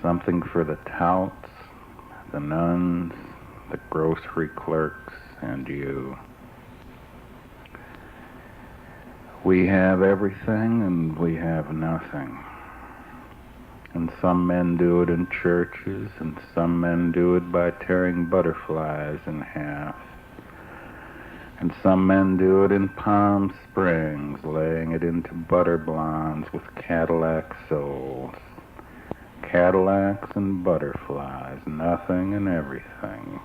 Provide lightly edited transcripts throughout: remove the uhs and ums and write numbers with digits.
Something for the Touts, the Nuns, the grocery clerks, and you. We have everything and we have nothing. And some men do it in churches, and some men do it by tearing butterflies in half. And some men do it in Palm Springs, laying it into butter blondes with Cadillac souls. Cadillacs and butterflies, nothing and everything.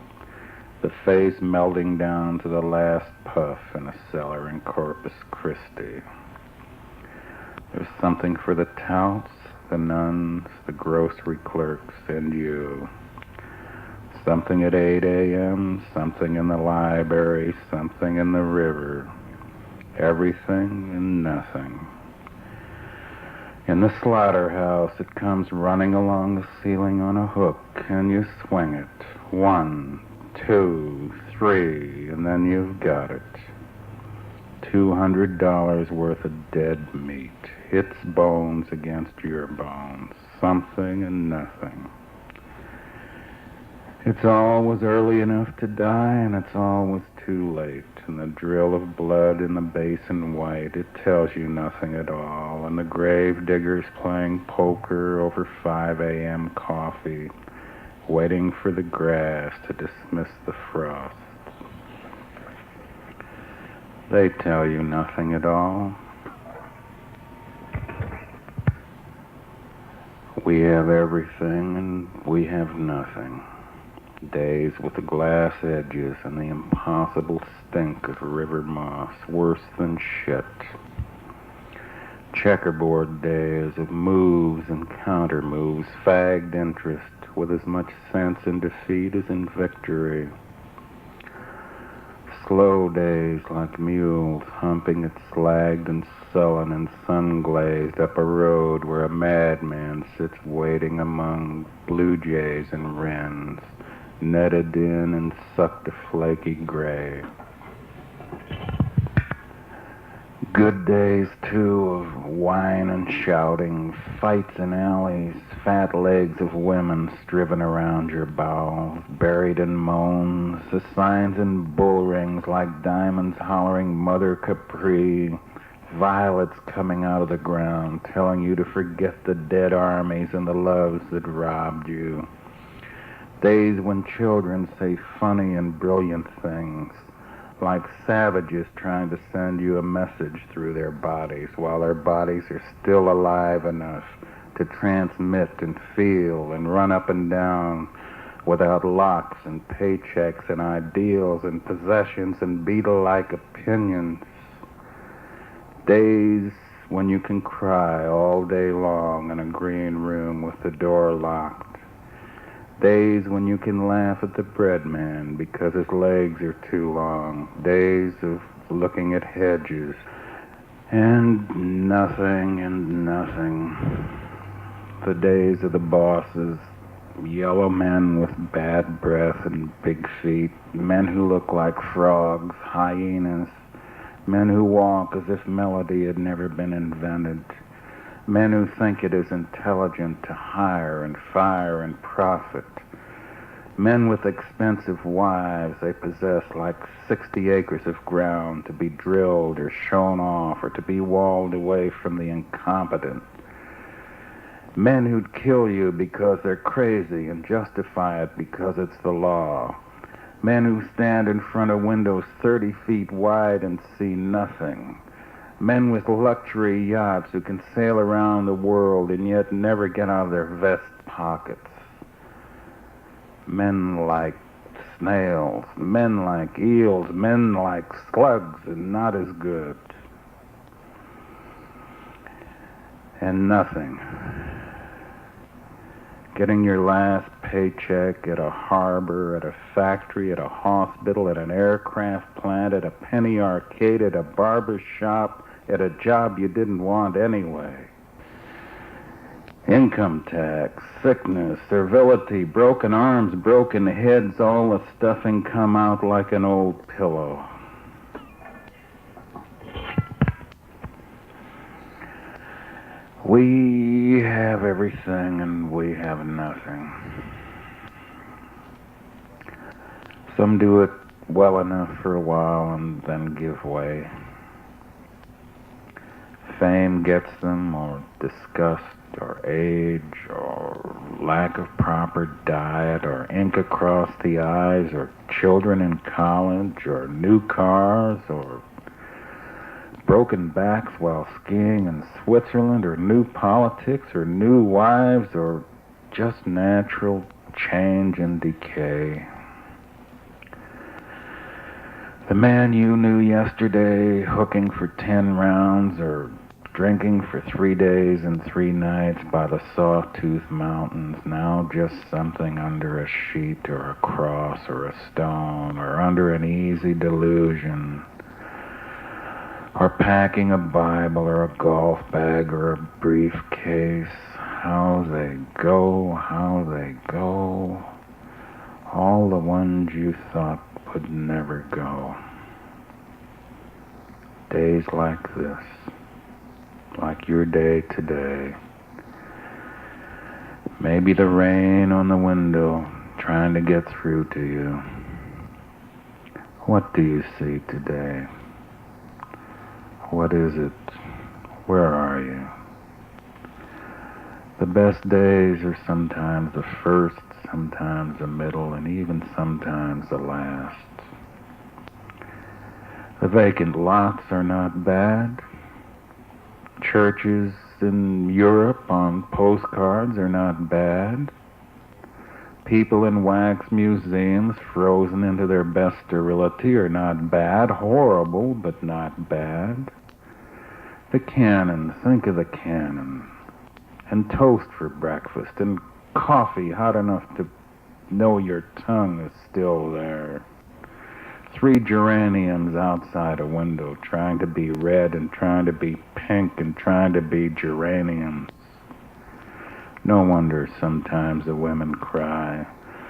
The face melting down to the last puff in a cellar in Corpus Christi. There's something for the Touts, the Nuns, the grocery clerks, and you. Something at 8 a.m., something in the library, something in the river. Everything and nothing. In the slaughterhouse, it comes running along the ceiling on a hook, and you swing it. 1, 2, 3, and then you've got it. $200 worth of dead meat. Its bones against your bones. Something and nothing. It's always early enough to die, and it's always too late. And the drill of blood in the basin white, it tells you nothing at all. And the grave diggers playing poker over 5 a.m. coffee, waiting for the grass to dismiss the frost. They tell you nothing at all. We have everything and we have nothing. Days with the glass edges and the impossible stink of river moss, worse than shit. Checkerboard days of moves and counter moves, fagged interest with as much sense in defeat as in victory. Slow days like mules humping at slagged and sullen and sun-glazed up a road where a madman sits waiting among blue jays and wrens, netted in and sucked to flaky gray. Good days, too, of wine and shouting, fights in alleys, fat legs of women striven around your bowels, buried in moans, the signs in bull rings like diamonds hollering Mother Capri, violets coming out of the ground, telling you to forget the dead armies and the loves that robbed you. Days when children say funny and brilliant things, like savages trying to send you a message through their bodies, while their bodies are still alive enough to transmit and feel and run up and down without locks and paychecks and ideals and possessions and beetle-like opinions. Days when you can cry all day long in a green room with the door locked. Days when you can laugh at the bread man because his legs are too long. Days of looking at hedges and nothing and nothing. The days of the bosses, yellow men with bad breath and big feet, men who look like frogs, hyenas, men who walk as if melody had never been invented. Men who think it is intelligent to hire and fire and profit. Men with expensive wives they possess like 60 acres of ground to be drilled or shown off or to be walled away from the incompetent. Men who'd kill you because they're crazy and justify it because it's the law. Men who stand in front of windows 30 feet wide and see nothing. Men with luxury yachts who can sail around the world and yet never get out of their vest pockets. Men like snails, men like eels, men like slugs and not as good. And nothing. Getting your last paycheck at a harbor, at a factory, at a hospital, at an aircraft plant, at a penny arcade, at a barber shop, at a job you didn't want anyway. Income tax, sickness, servility, broken arms, broken heads, all the stuffing come out like an old pillow. We have everything and we have nothing. Some do it well enough for a while and then give way. Fame gets them, or disgust, or age, or lack of proper diet, or ink across the eyes, or children in college, or new cars, or broken backs while skiing in Switzerland, or new politics, or new wives, or just natural change and decay. The man you knew yesterday, hooking for 10 rounds, or drinking for 3 days and 3 nights by the Sawtooth Mountains, now just something under a sheet or a cross or a stone or under an easy delusion, or packing a Bible or a golf bag or a briefcase. How they go, all the ones you thought would never go. Days like this, like your day today. Maybe the rain on the window trying to get through to you. What do you see today? What is it? Where are you? The best days are sometimes the first, sometimes the middle, and even sometimes the last. The vacant lots are not bad. Churches in Europe on postcards are not bad. People in wax museums frozen into their best sterility are not bad. Horrible, but not bad. The cannon, think of the cannon. And toast for breakfast, and coffee hot enough to know your tongue is still there. 3 geraniums outside a window, trying to be red and trying to be pink and trying to be geraniums. No wonder sometimes the women cry.